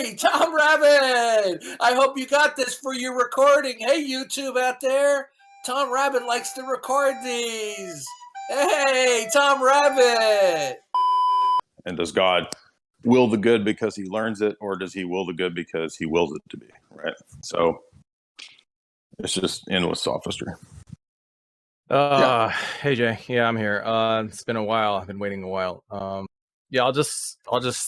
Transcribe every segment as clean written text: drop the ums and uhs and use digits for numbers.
Hey, Tom Rabbit! I hope you got this for your recording. Hey, YouTube out there. Tom Rabbit likes to record these. Hey, Tom Rabbit! And does God will the good because he learns it, or does he will the good because he wills it to be, right? So it's just endless sophistry. Hey Jay, yeah, I'm here. It's been a while. I've been waiting a while. Yeah, I'll just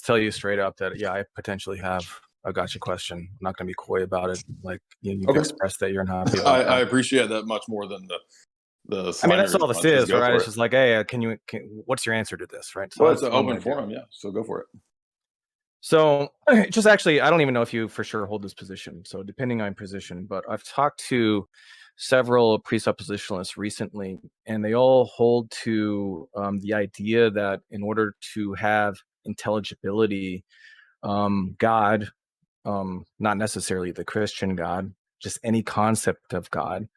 tell you straight up that yeah, I potentially have a gotcha question. I'm not gonna be coy about it. Like you've expressed that you're unhappy about I appreciate that much more than the. I mean, that's all this is, right? It's just like, hey, what's your answer to this, right? So well, it's an open forum, yeah. So go for it. So just actually, I don't even know if you for sure hold this position. So depending on position, but I've talked to several presuppositionalists recently, and they all hold to the idea that in order to have intelligibility, God, not necessarily the Christian God, just any concept of God,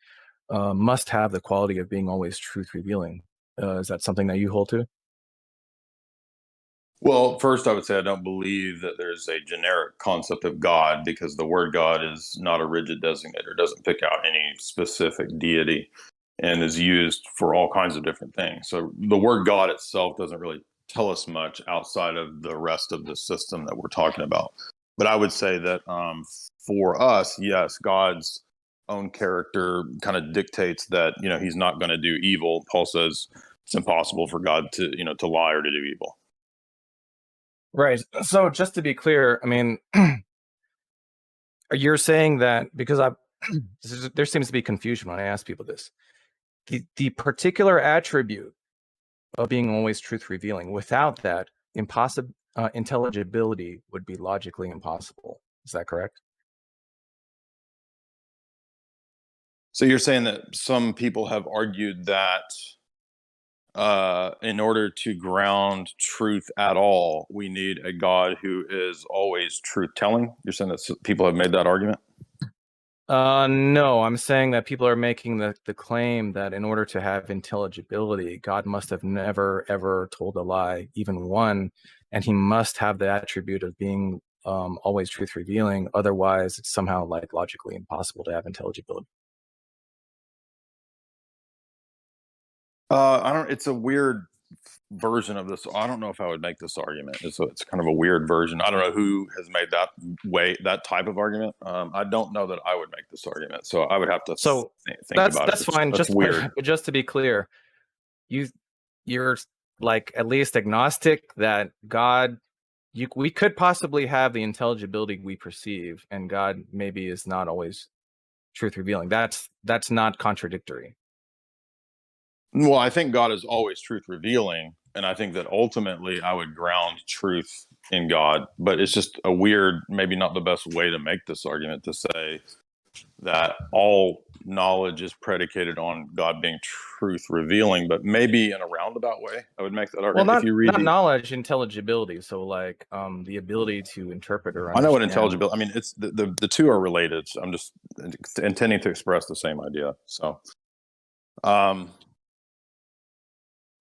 must have the quality of being always truth revealing. Is that something that you hold to? Well, first, I would say I don't believe that there's a generic concept of God, because the word God is not a rigid designator, doesn't pick out any specific deity, and is used for all kinds of different things. So the word God itself doesn't really tell us much outside of the rest of the system that we're talking about. But I would say that for us, yes, God's own character kind of dictates that, he's not going to do evil. Paul says it's impossible for God to, to lie or to do evil. Right. So just to be clear, I mean, you're saying that because there seems to be confusion when I ask people this. The particular attribute of being always truth revealing, without that, intelligibility would be logically impossible. Is that correct? So you're saying that some people have argued that in order to ground truth at all, we need a God who is always truth-telling? You're saying that people have made that argument? No, I'm saying that people are making the claim that in order to have intelligibility, God must have never, ever told a lie, even one, and he must have the attribute of being always truth-revealing. Otherwise, it's somehow like logically impossible to have intelligibility. It's a weird version of this. I don't know if I would make this argument. It's kind of a weird version. I don't know who has made that type of argument. I don't know that I would make this argument. So I would have to think about it. That's fine. That's weird. But just to be clear, you're like at least agnostic that God, we could possibly have the intelligibility we perceive, and God maybe is not always truth revealing. That's not contradictory. Well, I think God is always truth revealing, and I think that ultimately I would ground truth in God. But it's just a weird, maybe not the best way to make this argument, to say that all knowledge is predicated on God being truth revealing. But maybe in a roundabout way, I would make that argument. Well, if you read not knowledge, intelligibility. So like the ability to interpret or understand. I know what intelligibility. I mean, it's the two are related. So I'm just intending to express the same idea. So.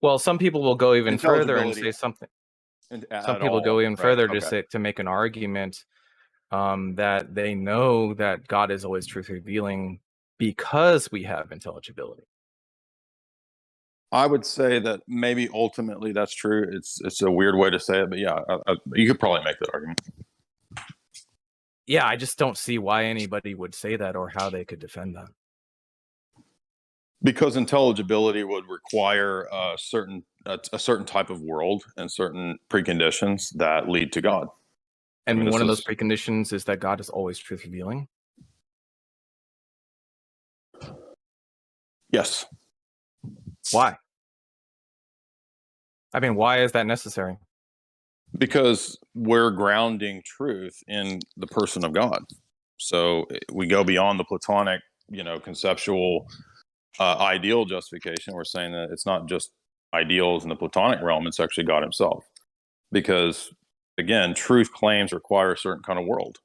Well, some people will go even further and say something. Some people go even further to make an argument that they know that God is always truth revealing because we have intelligibility. I would say that maybe ultimately that's true. It's a weird way to say it, but yeah, you could probably make that argument. Yeah, I just don't see why anybody would say that or how they could defend that. Because intelligibility would require a certain type of world and certain preconditions that lead to God. And one of those preconditions is that God is always truth revealing. Yes. Why? I mean, why is that necessary? Because we're grounding truth in the person of God. So we go beyond the Platonic, conceptual ideal justification. We're saying that it's not just ideals in the Platonic realm, it's actually God himself. Because again, truth claims require a certain kind of world.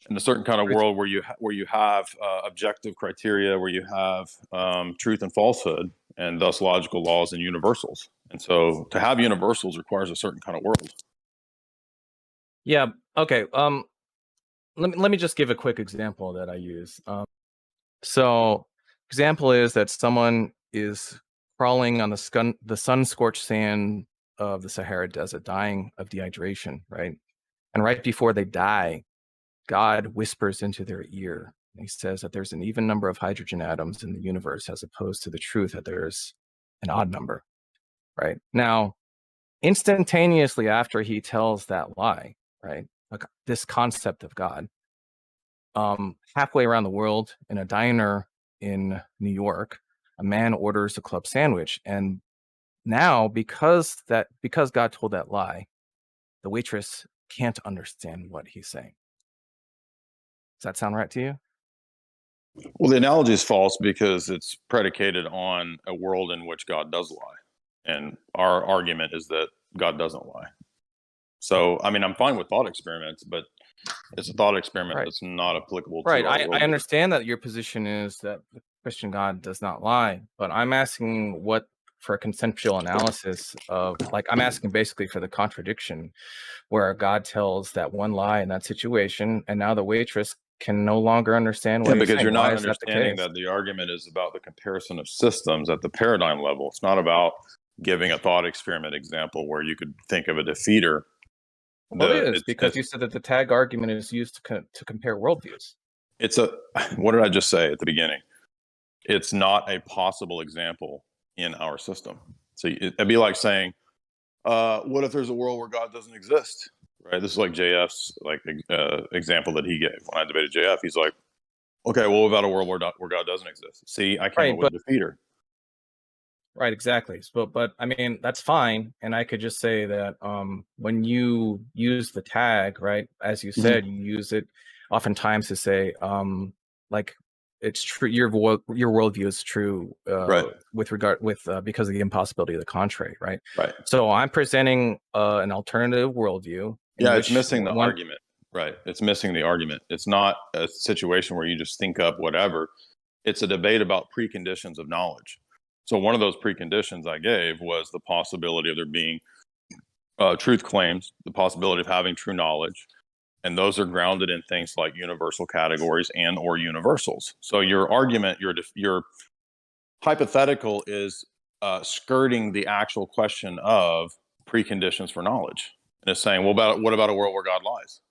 And a certain kind of world where you have objective criteria, where you have truth and falsehood, and thus logical laws and universals. And so to have universals requires a certain kind of world. Yeah, Okay. Let me just give a quick example that I use. So, example is that someone is crawling on the sun-scorched sand of the Sahara Desert, dying of dehydration, right? And right before they die, God whispers into their ear. And he says that there's an even number of hydrogen atoms in the universe, as opposed to the truth that there's an odd number, right? Now, instantaneously after he tells that lie, right, like this concept of God, halfway around the world in a diner in New York, a man orders a club sandwich. And now, because God told that lie, the waitress can't understand what he's saying. Does that sound right to you? Well, the analogy is false because it's predicated on a world in which God does lie. And our argument is that God doesn't lie. So, I mean, I'm fine with thought experiments, but it's a thought experiment that's not applicable to Right. our I worldview. understand that your position is that the Christian God does not lie, but I'm asking for a conceptual analysis of, like, I'm asking basically for the contradiction where God tells that one lie in that situation, and now the waitress can no longer understand what Yeah, he's because saying. you're Why not is that the understanding case? that the argument is about the comparison of systems at the paradigm level. It's not about giving a thought experiment example where you could think of a defeater. Well, it is, because you said that the tag argument is used to compare worldviews. What did I just say at the beginning? It's not a possible example in our system. So it'd be like saying, what if there's a world where God doesn't exist? Right. This is like JF's example that he gave when I debated JF. He's like, okay, well, what about a world where God doesn't exist? See, I came up with a defeater. Right, exactly. But I mean, that's fine. And I could just say that when you use the tag, right, as you said, you use it oftentimes to say, like, it's true, your worldview is true, Right. because of the impossibility of the contrary, right? Right. So I'm presenting an alternative worldview. Yeah, it's missing the argument. Right. It's missing the argument. It's not a situation where you just think up whatever. It's a debate about preconditions of knowledge. So one of those preconditions I gave was the possibility of there being truth claims, the possibility of having true knowledge, and those are grounded in things like universal categories and or universals. So your argument, your hypothetical is skirting the actual question of preconditions for knowledge, and it's saying, well, what about a world where God lies?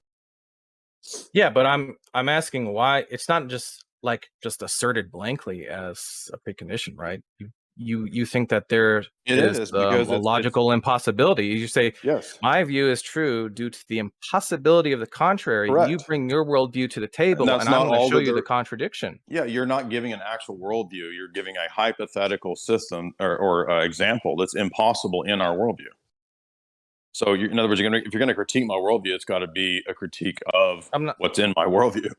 Yeah, but I'm asking why it's not just asserted blankly as a precondition, right? You think that there is a logical impossibility. You say, yes, my view is true due to the impossibility of the contrary. Correct. You bring your worldview to the table, and I'm going to show you the contradiction. Yeah, you're not giving an actual worldview. You're giving a hypothetical system or example that's impossible in our worldview. So, in other words, if you're going to critique my worldview, it's got to be a critique of what's in my worldview.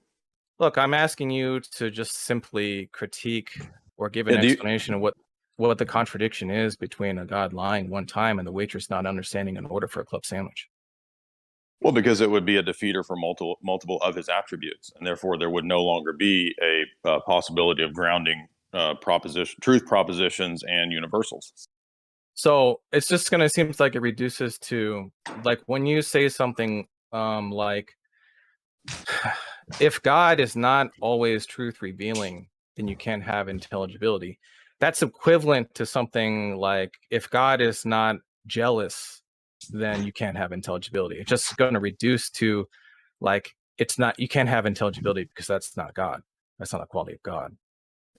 Look, I'm asking you to just simply critique or give an explanation of what the contradiction is between a God lying one time and the waitress not understanding an order for a club sandwich. Well, because it would be a defeater for multiple of his attributes, and therefore there would no longer be a possibility of grounding truth propositions and universals. So it's just going to seem like it reduces to, like, when you say something like, if God is not always truth revealing, then you can't have intelligibility. That's equivalent to something like, if God is not jealous, then you can't have intelligibility. It's just going to reduce to, like, you can't have intelligibility because that's not God. That's not a quality of God.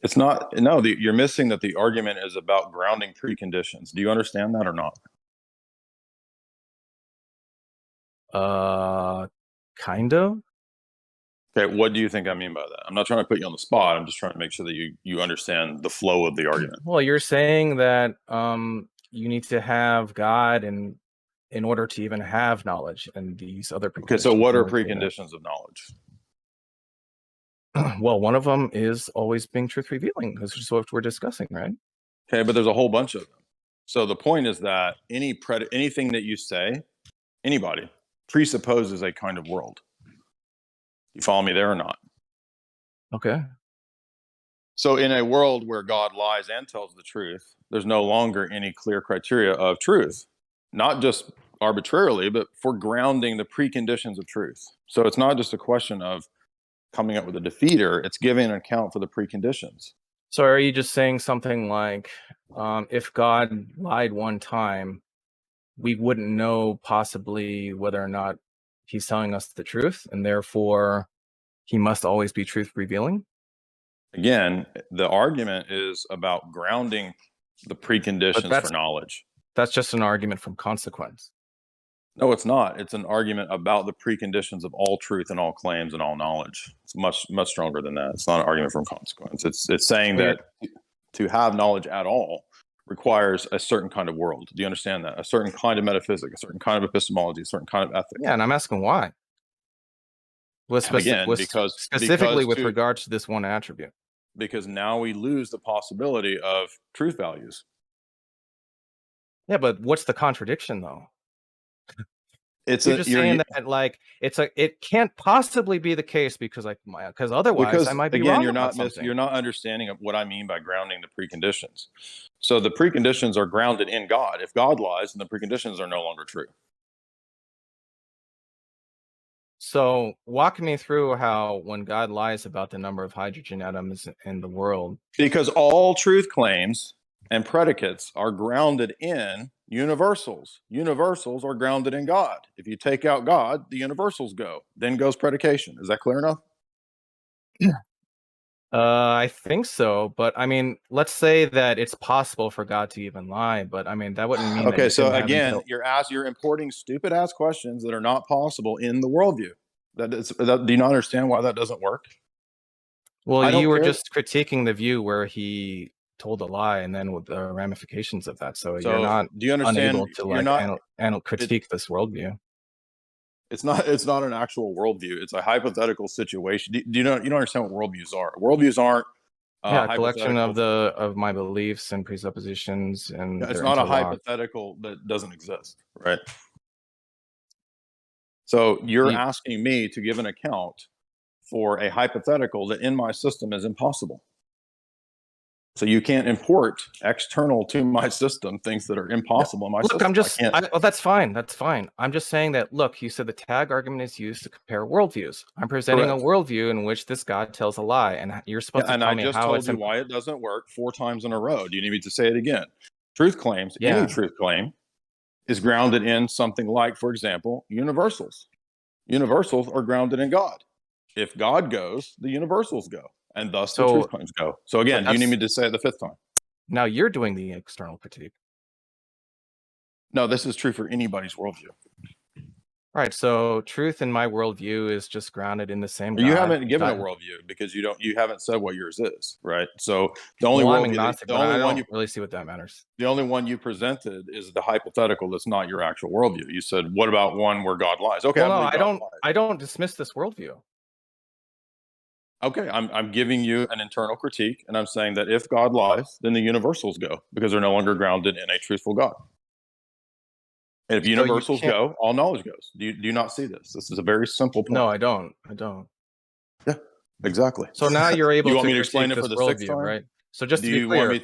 It's not. No, you're missing that the argument is about grounding preconditions. Do you understand that or not? Kind of. Okay, what do you think I mean by that? I'm not trying to put you on the spot. I'm just trying to make sure that you understand the flow of the argument. Well, you're saying that you need to have God in order to even have knowledge, and these other preconditions. Okay, so what are preconditions of knowledge? Well, one of them is always being truth revealing. This is what we're discussing, right? Okay, but there's a whole bunch of them. So the point is that anything that you say, anybody, presupposes a kind of world. You follow me there or not? Okay. So in a world where God lies and tells the truth, there's no longer any clear criteria of truth. Not just arbitrarily, but for grounding the preconditions of truth. So it's not just a question of coming up with a defeater, it's giving an account for the preconditions. So are you just saying something like, if God lied one time, we wouldn't know possibly whether or not he's telling us the truth, and therefore he must always be truth revealing? Again, the argument is about grounding the preconditions for knowledge. That's just an argument from consequence. No, it's not. It's an argument about the preconditions of all truth and all claims and all knowledge. It's much stronger than that. It's not an argument from consequence. It's saying that to have knowledge at all requires a certain kind of world. Do you understand that? A certain kind of metaphysics, a certain kind of epistemology, a certain kind of ethics. Yeah, and I'm asking why. Specifically with regards to this one attribute. Because now we lose the possibility of truth values. Yeah, but what's the contradiction, though? You're saying that like it can't possibly be the case because otherwise I might be wrong. You're not understanding what I mean by grounding the preconditions. So the preconditions are grounded in God. If God lies, then the preconditions are no longer true. So walk me through how when God lies about the number of hydrogen atoms in the world. Because all truth claims and predicates are grounded in universals. Universals are grounded in God. If you take out God, the universals go. Then goes predication. Is that clear enough? I think so, but I mean, let's say that it's possible for God to even lie, but I mean, that wouldn't mean. Okay, so again, you're importing stupid ass questions that are not possible in the worldview. Do you not understand why that doesn't work? Well, you were just critiquing the view where he told a lie, and then with the ramifications of that. So you're not. Do you understand? Unable to critique this worldview. It's not an actual worldview. It's a hypothetical situation. Do you don't understand what worldviews are? Worldviews aren't a collection of my beliefs and presuppositions, and it's not a hypothetical that doesn't exist, right? So you're asking me to give an account for a hypothetical that in my system is impossible. So you can't import external to my system things that are impossible in my system. That's fine. That's fine. I'm just saying that, look, you said the tag argument is used to compare worldviews. I'm presenting a worldview in which this God tells a lie, and you're supposed to tell me how it's... And I just told you why it doesn't work 4 times in a row. Do you need me to say it again? Truth claims, any truth claim, is grounded in something like, for example, universals. Universals are grounded in God. If God goes, the universals go. And thus the truth claims go. So again, do you need me to say it the 5th time? Now you're doing the external critique. No, this is true for anybody's worldview. Right. So truth in my worldview is just grounded in the same God. You haven't given a worldview because you haven't said what yours is, right? So the only one you really see what that matters. The only one you presented is the hypothetical that's not your actual worldview. You said, what about one where God lies? Okay, I don't dismiss this worldview. Okay, I'm giving you an internal critique, and I'm saying that if God lies, then the universals go because they're no longer grounded in a truthful God. And if universals go, all knowledge goes. Do you not see this? This is a very simple point. No, I don't. Yeah, exactly. So now you're able to want me to explain it for the 6th time? Right? So just to be clear,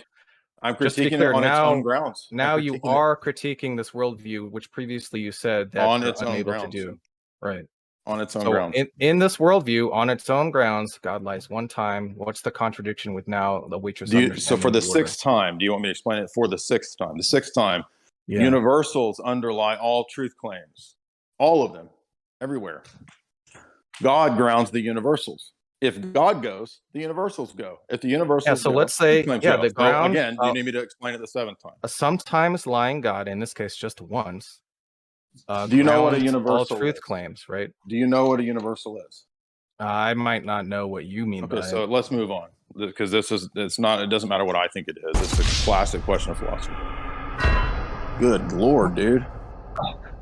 I'm critiquing it on its own grounds. Now you are critiquing this worldview, which previously you said that on you're its own grounds. To do. Right. On its own grounds. In this worldview, on its own grounds, God lies one time. What's the contradiction with now the waitress? So for the 6th time, do you want me to explain it for the 6th time? The 6th time, universals underlie all truth claims. All of them. Everywhere. God grounds the universals. If God goes, the universals go. If the universals go, let's say, the ground... Again, do you need me to explain it the 7th time? A sometimes lying God, in this case just once, do you know what a universal all truth claims, right? Do you know what a universal is? I might not know what you mean by it. So let's move on, because it doesn't matter what I think it is. It's a classic question of philosophy. Good Lord, dude.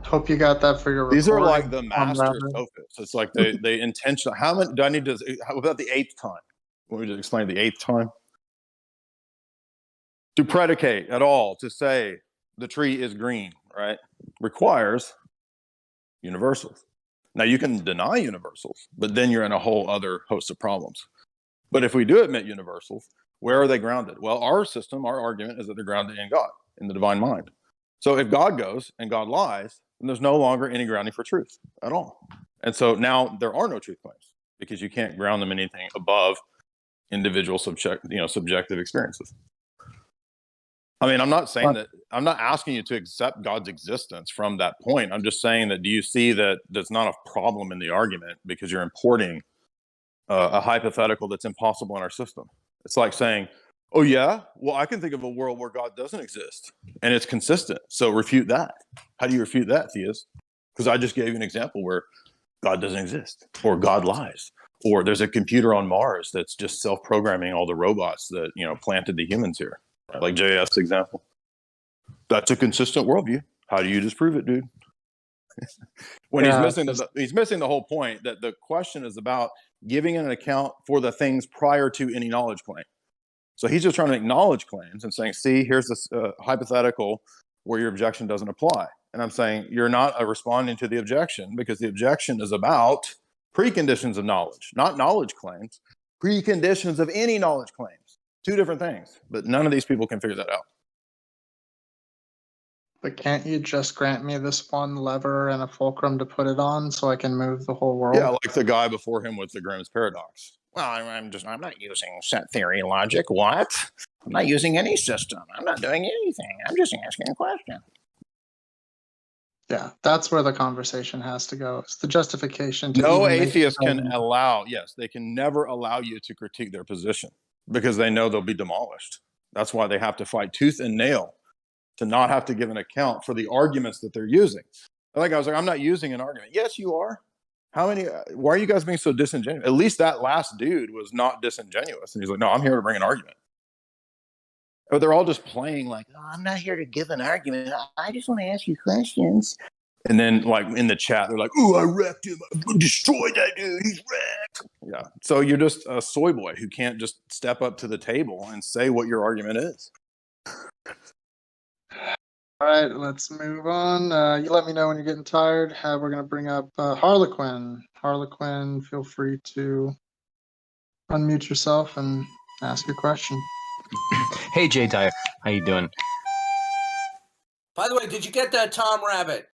Hope you got that for your These are like the master sophists. It's like they intentionally... How many do I need to... How about the 8th time? Want me to explain the 8th time? To predicate at all, to say the tree is green, right, requires universals. Now, you can deny universals, but then you're in a whole other host of problems. But if we do admit universals, where are they grounded? Well, our system, our argument is that they're grounded in God, in the divine mind. So if God goes and God lies, and there's no longer any grounding for truth at all. And so now there are no truth claims because you can't ground them in anything above individual subjective experiences. I mean, I'm not saying that, I'm not asking you to accept God's existence from that point. I'm just saying that, do you see that that's not a problem in the argument because you're importing a hypothetical that's impossible in our system? It's like saying, oh yeah, well, I can think of a world where God doesn't exist and it's consistent. So refute that. How do you refute that, theist? Because I just gave you an example where God doesn't exist, or God lies, or there's a computer on Mars that's just self-programming all the robots that, planted the humans here. Like JS example. That's a consistent worldview. How do you disprove it, dude? When he's missing the whole point that the question is about giving an account for the things prior to any knowledge claim. So he's just trying to make knowledge claims and saying, see, here's this hypothetical where your objection doesn't apply. And I'm saying you're not responding to the objection because the objection is about preconditions of knowledge, not knowledge claims, preconditions of any knowledge claims. Two different things, but none of these people can figure that out. But can't you just grant me this one lever and a fulcrum to put it on so I can move the whole world? Yeah, like the guy before him with the Grimm's paradox. Well, I'm not using set theory logic. What? I'm not using any system. I'm not doing anything. I'm just asking a question. Yeah, that's where the conversation has to go. It's the justification. No atheist can allow, yes, they can never allow you to critique their position because they know they'll be demolished. That's why they have to fight tooth and nail to not have to give an account for the arguments that they're using. Like I was like, I'm not using an argument. Yes, you are. Why are you guys being so disingenuous? At least that last dude was not disingenuous. And he's like, no, I'm here to bring an argument. But they're all just playing like, oh, I'm not here to give an argument. I just want to ask you questions. And then like in the chat, they're like, oh, I wrecked him. I destroyed that dude. He's wrecked. Yeah. So you're just a soy boy who can't just step up to the table and say what your argument is. All right, let's move on. You let me know when you're getting tired. We're going to bring up Harlequin. Harlequin, feel free to unmute yourself and ask your question. Hey, Jay Dyer. How you doing? By the way, did you get that, Tom Rabbittt?